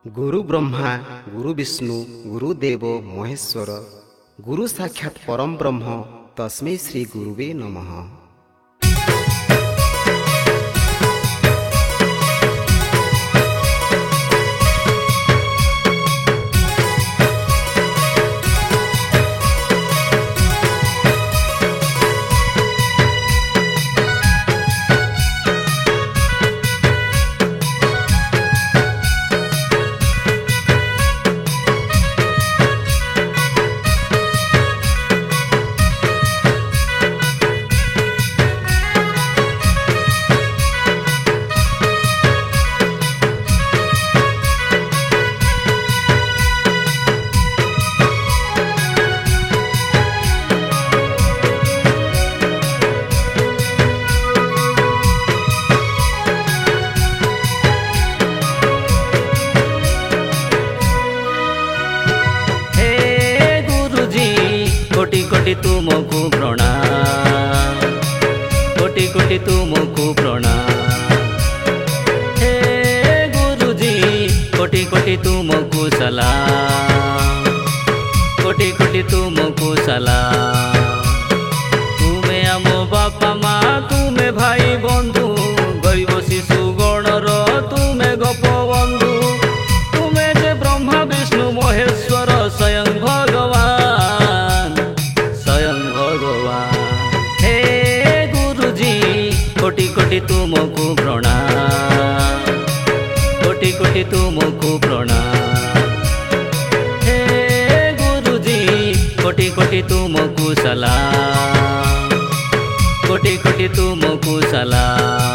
गुरु ब्रह्मा गुरु विष्णु गुरुदेव महेश्वर गुरु साक्षात् परम ब्रह्म तस्मै श्री गुरुवे नमः। कोटि कोटि तुमको प्रणाम, कोटि कोटि तुमको प्रणाम। हे गुरुजी कोटि कोटि तुमको सलाम, कोटि कोटि तुमको सलाम। तुमे आम बापा माँ, तुमे भाई बंधु, गरीब शिशु गणर तुमे गोप बंधु। तुमे जे ब्रह्मा विष्णु महेश्वर स्वयं भगवान, कोटि कोटि तुमको प्रणाम, कोटि कोटि तुमको प्रणाम। हे गुरुजी कोटि कोटि तुमको सलाम, कोटि कोटि तुमको सलाम।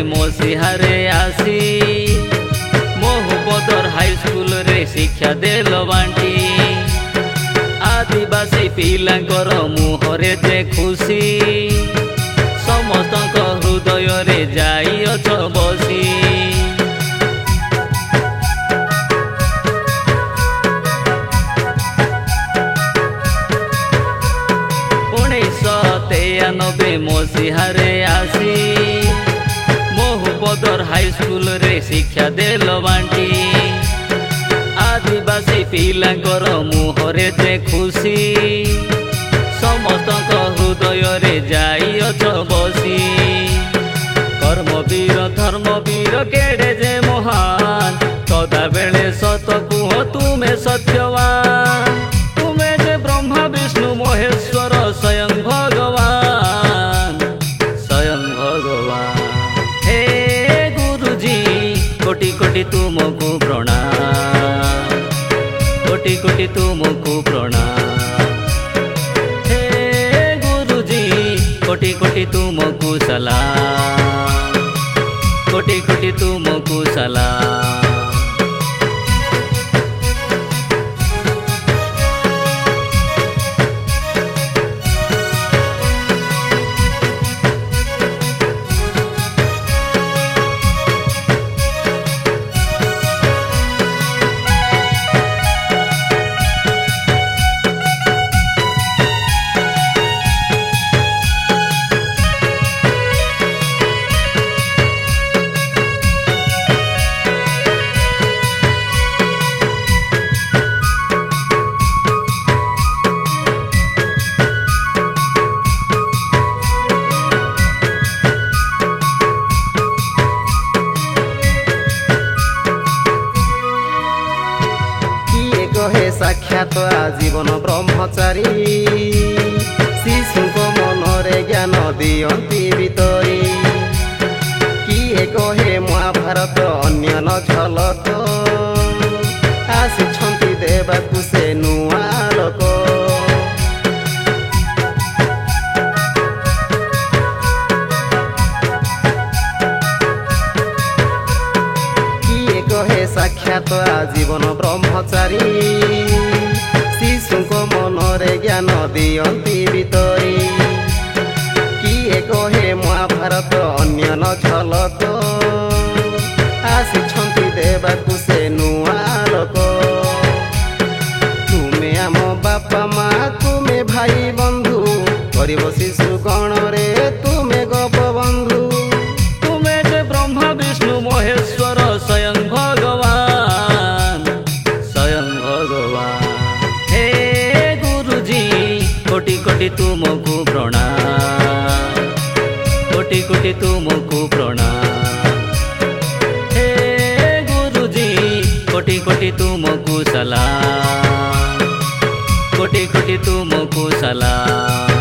मसीहारे आसी मोहबदर हाई स्कूल रे शिक्षा देल बांटी। आदिवासी पिलांकर मुहरे जे खुशी, समस्त हृदय रे जाइअछ बसी। 1993 मसीहारे आसी मोहबदर हाई स्कूल रे शिक्षा देल बांटी। आदिवासी पिलांकर मुहरे जे खुशी, समस्त हृदय रे जाइअछ बसी। कर्मवीर धर्मवीर केड़े जे महान, सदा बेले सत कुह तुमे सत्यवान। तुमे जे ब्रह्मा विष्णु महेश्वर स्वयं भगवान, स्वयं भगवान। कोटि कोटि तुमको प्रणाम, कोटि कोटि तुमको प्रणाम। हे गुरुजी कोटि कोटि तुमको सलाम, कोटि कोटि तुमको सलाम। साक्षात आजीवन ब्रह्मचारी शिशु मनरे ज्ञान दियंती भितरी किए କିଏ କହେ ମହାଭାରତ ଅନ୍ୟ ନ ଝଲକ ଆସିଛନ୍ତି ଦେବାକୁ ସେ ନୂଆ ଲୋକ କିଏ କହେ ସାକ୍ଷାତ ଆଜୀବନ ବ୍ରହ୍ମଚାରୀ ଶିଶୁଙ୍କ ମନରେ ଜ୍ଞାନ ଦିଅନ୍ତି ଭିତରି କିଏ କହେ ମହାଭାରତ ଅନ୍ୟ ନ ଝଲକ ଆସିଛନ୍ତି ଦେବାକୁ ସେ ନୂଆ ଲୋକ ତୁମେ ଆମ ବାପା ମା ତୁମେ ଭାଇ ବନ୍ଧୁ ଗରିବ ଶିଶୁ ଗଣରେ ତୁମେ ଗୋପବନ୍ଧୁ ତୁମେ ଯେ ବ୍ରହ୍ମା ବିଷ୍ଣୁ ମହେଶ୍ୱର ସ୍ୱୟଂ ଭଗବାନ ହେ ଗୁରୁଜୀ କୋଟି କୋଟି ତୁମକୁ ପ୍ରଣାମ କୋଟି କୋଟି ତୁମକୁ ପ୍ରଣାମ ହେ ଗୁରୁଜୀ କୋଟି କୋଟି ତୁମକୁ ସଲାମ କୋଟି କୋଟି ତୁମକୁ ସଲାମ